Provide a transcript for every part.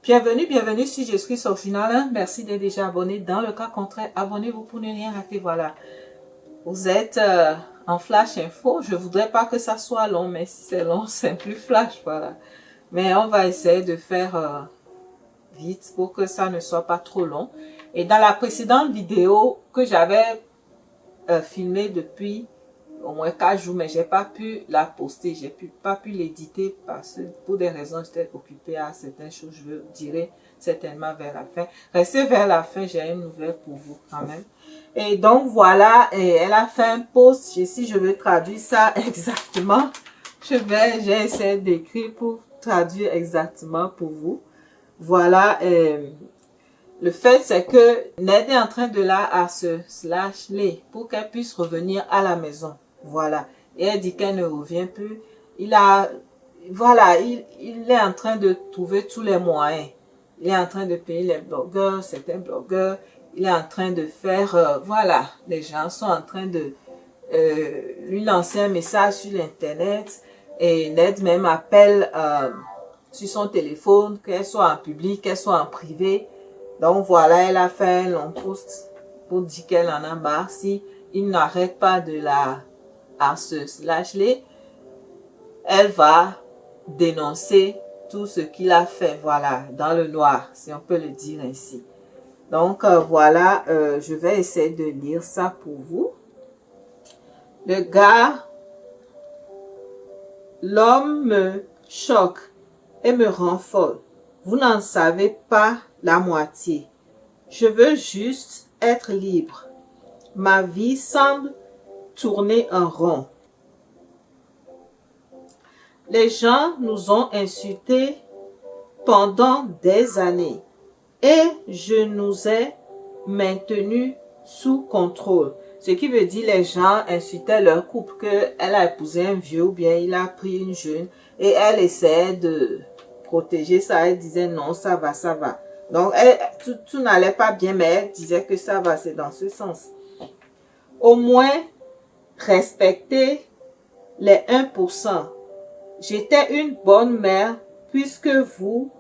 Bienvenue, bienvenue sur Je suis originale. Merci d'être déjà abonné. Dans le cas contraire, abonnez-vous pour ne rien rater. Voilà. Vous êtes en flash info. Je voudrais pas que ça soit long, mais si c'est long, c'est plus flash. Voilà. Mais on va essayer de faire vite pour que ça ne soit pas trop long. Et dans la précédente vidéo que j'avais filmée depuis au moins 4 jours, mais j'ai pas pu la poster, pas pu l'éditer parce que pour des raisons, j'étais occupée à certaines choses, je vous dirai certainement vers la fin. Restez vers la fin, j'ai une nouvelle pour vous quand même. Et donc voilà, et elle a fait un post, si je veux traduire ça exactement, j'ai essayé d'écrire pour traduire exactement pour vous. Voilà, le fait c'est que Ned est en train de là se /les pour qu'elle puisse revenir à la maison. Voilà. Et elle dit qu'elle ne revient plus. Il est en train de trouver tous les moyens. Il est en train de payer les blogueurs, certains blogueurs. Il est en train de faire, voilà, les gens sont en train de lui lancer un message sur l'internet. Et Ned même appelle sur son téléphone, qu'elle soit en public, qu'elle soit en privé. Donc voilà, elle a fait un long post pour dire qu'elle en a marre. Si il n'arrête pas de la /les, elle va dénoncer tout ce qu'il a fait, voilà, dans le noir, si on peut le dire ainsi. Donc voilà, je vais essayer de lire ça pour vous. Le gars, l'homme me choque et me rend folle. Vous n'en savez pas la moitié. Je veux juste être libre. Ma vie semble tourner en rond. Les gens nous ont insultés pendant des années et je nous ai maintenus sous contrôle. Ce qui veut dire les gens insultaient leur couple, qu'elle a épousé un vieux ou bien il a pris une jeune et elle essayait de protéger ça. Elle disait non, ça va, ça va. Donc tout n'allait pas bien, mais elle disait que ça va, c'est dans ce sens. Au moins, respectez les 1%. J'étais une bonne mère puisque vous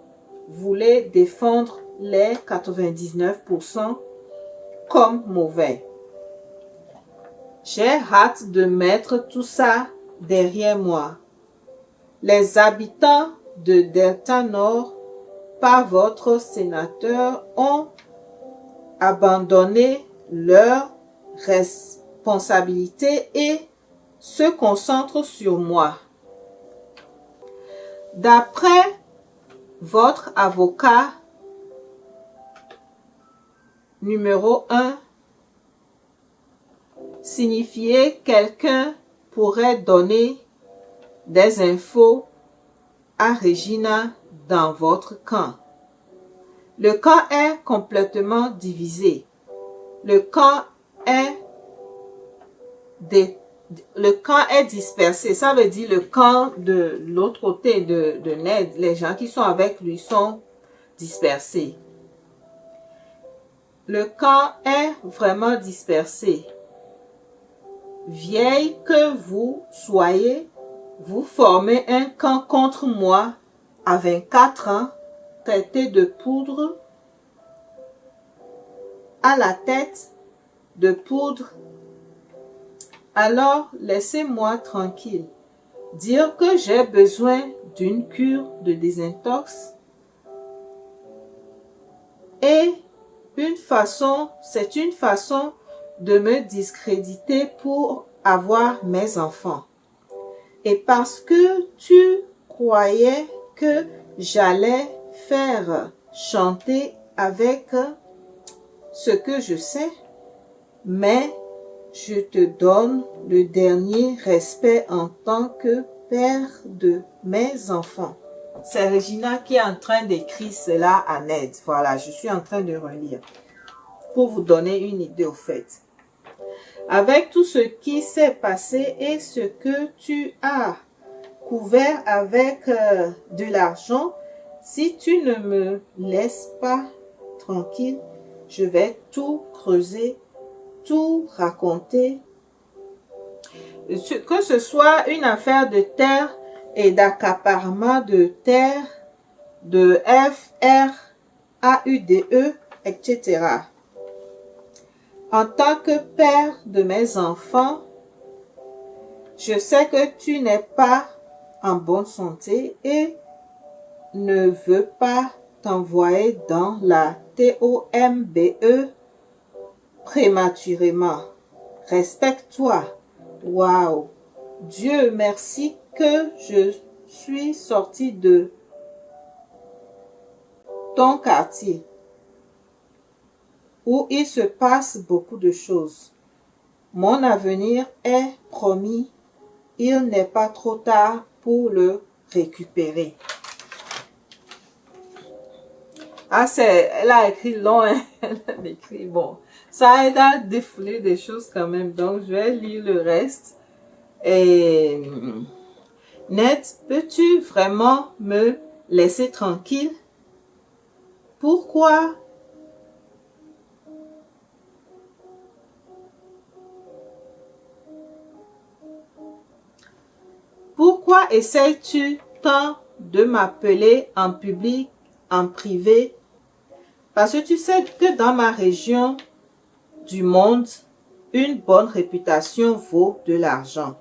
voulez défendre les 99% comme mauvais. J'ai hâte de mettre tout ça derrière moi. Les habitants de Delta Nord, par votre sénateur, ont abandonné leurs responsabilités et se concentrent sur moi. D'après votre avocat numéro 1, signifier quelqu'un pourrait donner des infos à Regina dans votre camp. Le camp est complètement divisé. Le camp est dispersé. Ça veut dire le camp de l'autre côté de Ned. Les gens qui sont avec lui sont dispersés. Le camp est vraiment dispersé. Vieille que vous soyez, vous formez un camp contre moi à 24 ans, traité de poudre à la tête de poudre. Alors, laissez-moi tranquille. Dire que j'ai besoin d'une cure de désintox et c'est une façon de me discréditer pour avoir mes enfants. Et parce que tu croyais que j'allais faire chanter avec ce que je sais, mais je te donne le dernier respect en tant que père de mes enfants. C'est Regina qui est en train d'écrire cela à Ned. Voilà, je suis en train de relire pour vous donner une idée au fait. Avec tout ce qui s'est passé et ce que tu as couvert avec de l'argent, si tu ne me laisses pas tranquille, je vais tout creuser, tout raconter. Que ce soit une affaire de terre et d'accaparement de terre, de F, R, A, U, D, E, etc. En tant que père de mes enfants, je sais que tu n'es pas en bonne santé et ne veux pas t'envoyer dans la TOMBE prématurément. Respecte-toi. Waouh! Dieu merci que je suis sortie de ton quartier où il se passe beaucoup de choses. Mon avenir est promis. Il n'est pas trop tard pour le récupérer. Ah, elle a écrit long, hein? Elle a écrit, bon, ça aide à défouler des choses quand même, donc je vais lire le reste. Et Ned, peux-tu vraiment me laisser tranquille? Pourquoi essaies-tu tant de m'appeler en public, en privé? Parce que tu sais que dans ma région du monde, une bonne réputation vaut de l'argent.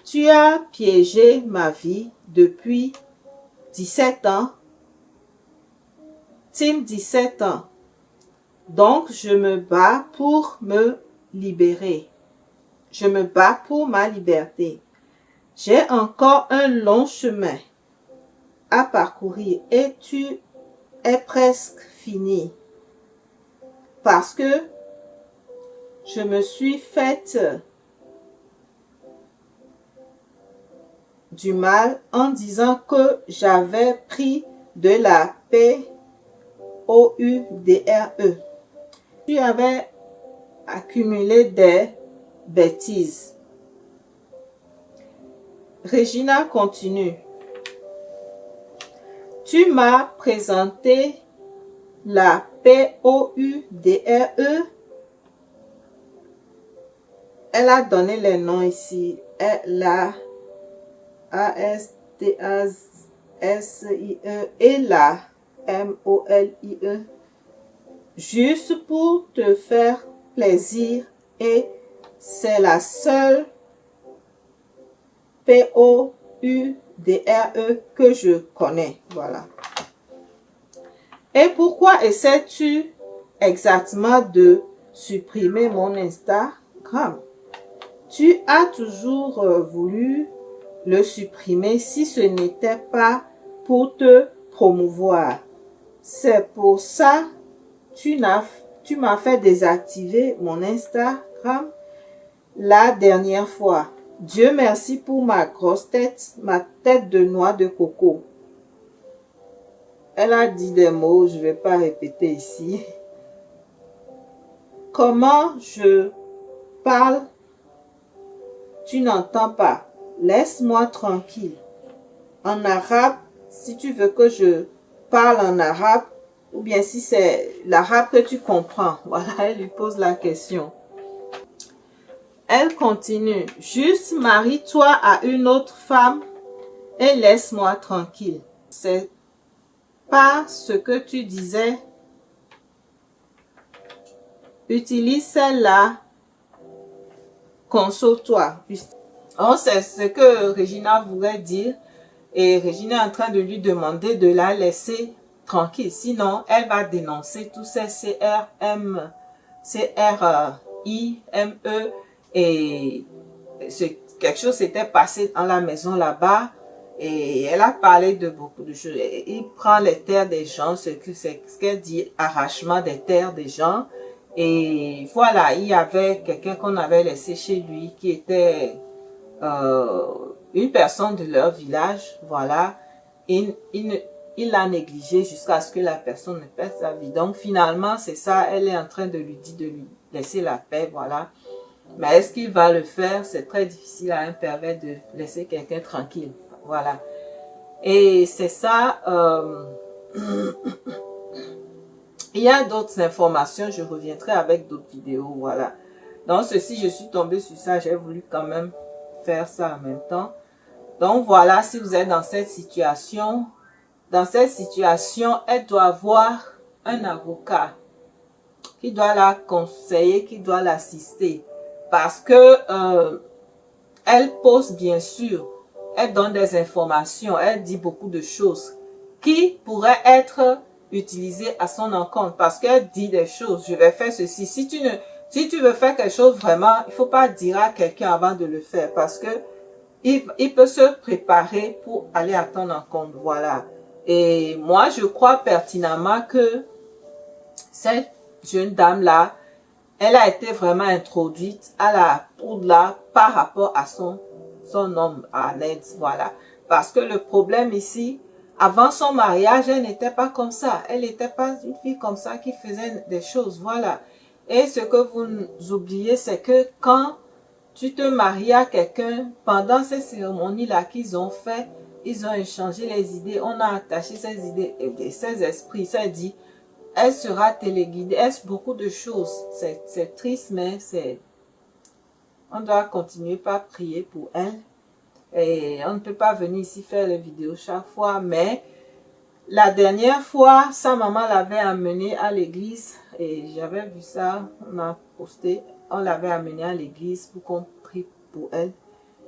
Tu as piégé ma vie depuis 17 ans. Tim, 17 ans. Donc, je me bats pour me libérer. Je me bats pour ma liberté. J'ai encore un long chemin à parcourir et tu es presque fini. Parce que je me suis faite du mal en disant que j'avais pris de la POUDRE. Tu avais accumulé des bêtises. Regina continue. Tu m'as présenté la POUDRE. Elle a donné les noms ici. La ASTASIE et la MOLIE. Juste pour te faire plaisir et c'est la seule POUDRE que je connais. Voilà. Et pourquoi essaies-tu exactement de supprimer mon Instagram? Tu as toujours voulu le supprimer si ce n'était pas pour te promouvoir. C'est pour ça que tu m'as fait désactiver mon Instagram la dernière fois. Dieu merci pour ma grosse tête, ma tête de noix de coco. Elle a dit des mots, je ne vais pas répéter ici. Comment je parle, tu n'entends pas. Laisse-moi tranquille. En arabe, si tu veux que je parle en arabe, ou bien si c'est l'arabe que tu comprends. Voilà, elle lui pose la question. Elle continue. Juste marie-toi à une autre femme et laisse-moi tranquille. C'est pas ce que tu disais. Utilise celle-là. Console-toi. Oh, c'est ce que Regina voulait dire. Et Regina est en train de lui demander de la laisser tranquille. Sinon, elle va dénoncer tous ces CRIME et quelque chose s'était passé dans la maison là-bas. Et elle a parlé de beaucoup de choses. Il prend les terres des gens, c'est ce qu'elle dit, arrachement des terres des gens. Et voilà, il y avait quelqu'un qu'on avait laissé chez lui qui était une personne de leur village, voilà. Il l'a négligé jusqu'à ce que la personne ne perde sa vie. Donc finalement, c'est ça, elle est en train de lui dire de lui laisser la paix, voilà. Mais est-ce qu'il va le faire? C'est très difficile à un pervers de laisser quelqu'un tranquille, voilà. Et c'est ça. Il y a d'autres informations, je reviendrai avec d'autres vidéos, voilà. Donc ceci, je suis tombée sur ça, j'ai voulu quand même faire ça en même temps. Donc voilà, si vous êtes dans cette situation, dans cette situation, elle doit avoir un avocat qui doit la conseiller, qui doit l'assister. Parce que elle pose bien sûr, elle donne des informations, elle dit beaucoup de choses qui pourraient être utilisées à son encontre. Parce qu'elle dit des choses, je vais faire ceci. Si tu veux faire quelque chose vraiment, il ne faut pas dire à quelqu'un avant de le faire. Parce que il peut se préparer pour aller à ton encontre. Voilà. Et moi, je crois pertinemment que cette jeune dame-là, elle a été vraiment introduite à la poudre là par rapport à son homme, à Ned, voilà. Parce que le problème ici, avant son mariage, elle n'était pas comme ça. Elle n'était pas une fille comme ça qui faisait des choses, voilà. Et ce que vous oubliez, c'est que quand tu te maries à quelqu'un, pendant ces cérémonies-là qu'ils ont fait, ils ont échangé les idées, on a attaché ces idées, ces esprits, ça dit, elle sera téléguidée, beaucoup de choses. C'est triste, mais on doit continuer par prier pour elle. Et on ne peut pas venir ici faire les vidéos chaque fois, mais la dernière fois, sa maman l'avait amenée à l'église et j'avais vu ça, on a posté, on l'avait amenée à l'église pour qu'on prie pour elle.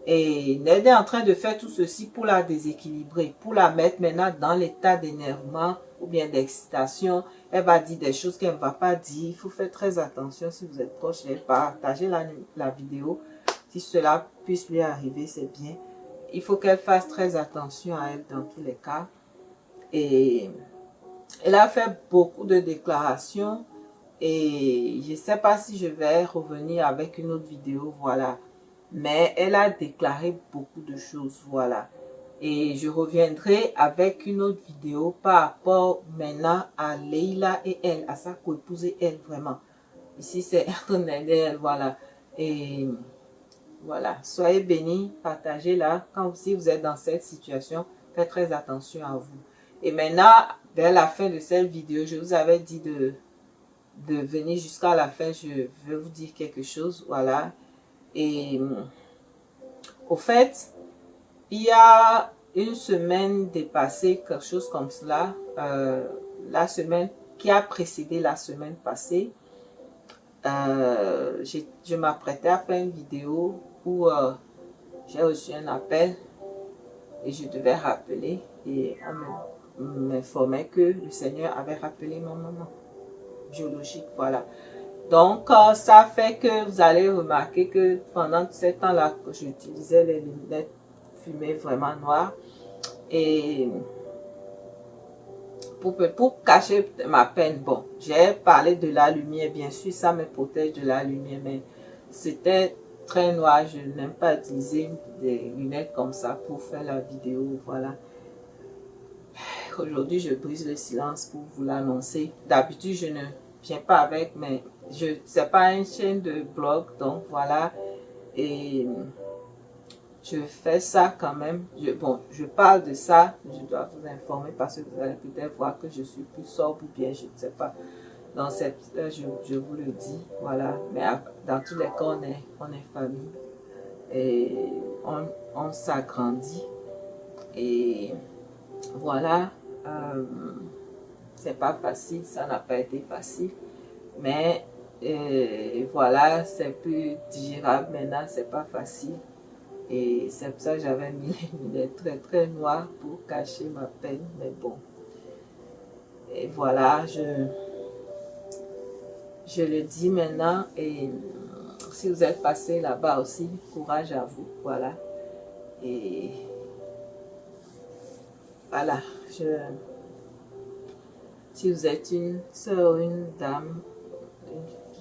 Et Ned est en train de faire tout ceci pour la déséquilibrer, pour la mettre maintenant dans l'état d'énervement ou bien d'excitation. Elle va dire des choses qu'elle ne va pas dire. Il faut faire très attention si vous êtes proche d'elle. Partagez la vidéo. Si cela puisse lui arriver, c'est bien. Il faut qu'elle fasse très attention à elle dans tous les cas. Et elle a fait beaucoup de déclarations. Et je ne sais pas si je vais revenir avec une autre vidéo. Voilà. Mais elle a déclaré beaucoup de choses, voilà. Et je reviendrai avec une autre vidéo par rapport maintenant à Leila et elle, à sa co-épouse et elle, vraiment. Ici, c'est Ernest et elle, voilà. Et voilà, soyez bénis, partagez-la. Quand si vous êtes dans cette situation, faites très attention à vous. Et maintenant, vers la fin de cette vidéo, je vous avais dit de venir jusqu'à la fin. Je veux vous dire quelque chose, voilà. Et au fait, il y a une semaine dépassée, quelque chose comme cela, la semaine qui a précédé la semaine passée, je m'apprêtais à faire une vidéo où j'ai reçu un appel et je devais rappeler et on m'informait que le Seigneur avait rappelé ma maman biologique, voilà. Donc, ça fait que vous allez remarquer que pendant ce temps-là, que j'utilisais les lunettes fumées vraiment noires. Et pour cacher ma peine, bon, j'ai parlé de la lumière, bien sûr, ça me protège de la lumière, mais c'était très noir. Je n'aime pas utiliser des lunettes comme ça pour faire la vidéo, voilà. Aujourd'hui, je brise le silence pour vous l'annoncer. D'habitude, je ne viens pas avec, mais c'est pas une chaîne de blog, donc voilà. Et je fais ça quand même. Je parle de ça, je dois vous informer parce que vous allez peut-être voir que je suis plus sobre ou bien je ne sais pas. Dans cette, je vous le dis, voilà. Mais dans tous les cas, on est famille et on s'agrandit. Et voilà. C'est pas facile, ça n'a pas été facile, mais voilà, c'est plus digérable maintenant, c'est pas facile. Et c'est pour ça que j'avais mis les lunettes très très noires pour cacher ma peine, mais bon. Et voilà, je le dis maintenant, et si vous êtes passé là-bas aussi, courage à vous, voilà. Et voilà, si vous êtes une soeur, une dame,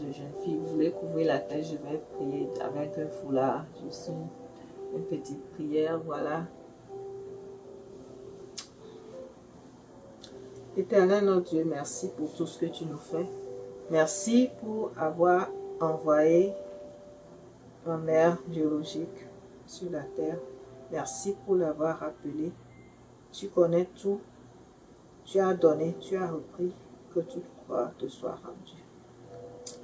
une jeune fille, vous voulez couvrir la tête, je vais prier avec un foulard, juste une petite prière, voilà. Éternel notre Dieu, merci pour tout ce que tu nous fais. Merci pour avoir envoyé ma mère biologique sur la terre. Merci pour l'avoir appelée. Tu connais tout. Tu as donné, tu as repris, que toute gloire te soit rendue.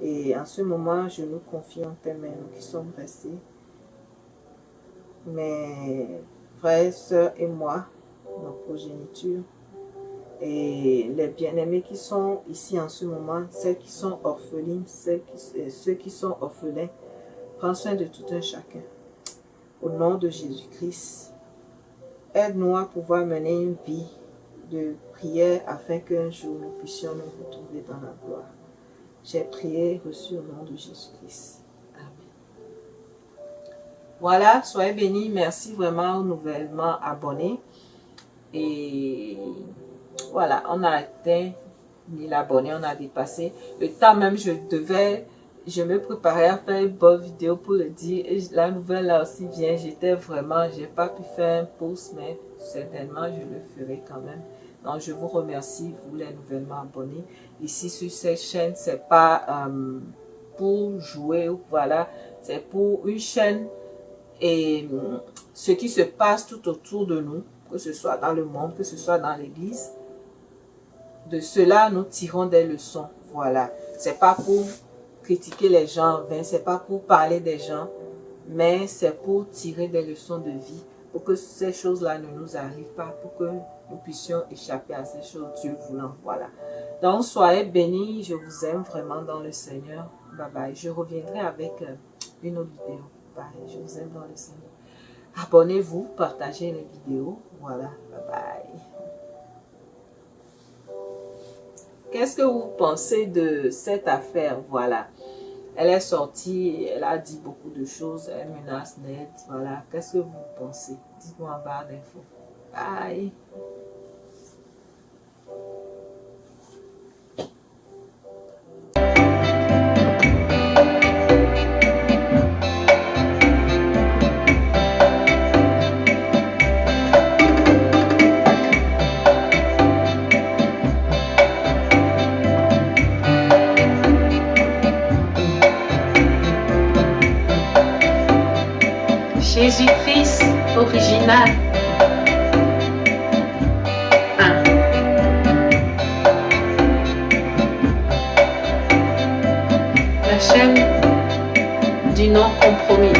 Et en ce moment, je nous confie en tes mains, nous qui sommes restés, mes frères, sœurs et moi, nos progénitures, Et les bien-aimés qui sont ici en ce moment, celles qui sont orphelines, ceux qui sont orphelins, prends soin de tout un chacun. Au nom de Jésus-Christ, aide-nous à pouvoir mener une vie de prière afin qu'un jour nous puissions nous retrouver dans la gloire. J'ai prié, reçu au nom de Jésus-Christ. Amen. Voilà, soyez bénis. Merci vraiment aux nouvellement abonnés. Et voilà, on a atteint 1000 abonnés, on a dépassé. Le temps même, je me préparais à faire une bonne vidéo pour le dire. Et la nouvelle là aussi vient, j'ai pas pu faire un post, mais certainement je le ferai quand même. Donc je vous remercie, vous les nouvellement abonnés. Ici sur cette chaîne, c'est pas pour jouer, voilà, c'est pour une chaîne et ce qui se passe tout autour de nous, que ce soit dans le monde, que ce soit dans l'église, de cela nous tirons des leçons, voilà. C'est pas pour critiquer les gens en vain, c'est pas pour parler des gens, mais c'est pour tirer des leçons de vie, pour que ces choses-là ne nous arrivent pas, pour que nous puissions échapper à ces choses, Dieu voulant, voilà. Donc, soyez bénis, je vous aime vraiment dans le Seigneur, bye bye. Je reviendrai avec une autre vidéo, bye, je vous aime dans le Seigneur. Abonnez-vous, partagez les vidéos, voilà, bye bye. Qu'est-ce que vous pensez de cette affaire? Voilà. Elle est sortie, elle a dit beaucoup de choses, elle menace net. Voilà. Qu'est-ce que vous pensez? Dites-moi en barre d'infos. Bye. Jésus-Christ original. 1. La chaîne du non-compromis.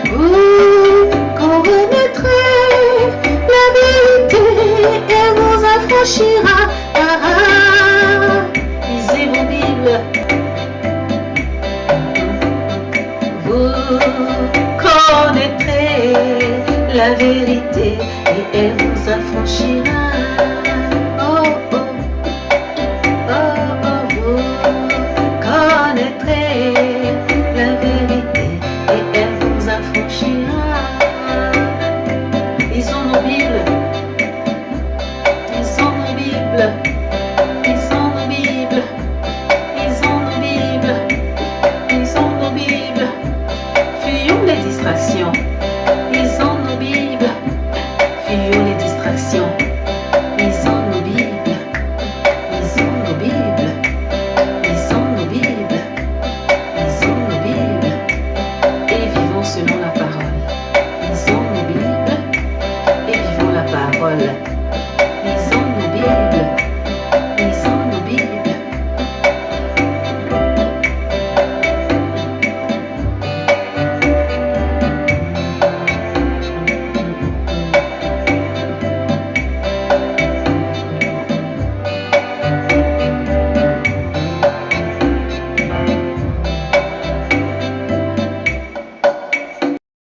Vous connaîtrez la vérité et vous affranchira. Lisez vos Bibles. Vous connaîtrez la vérité et elle vous affranchira.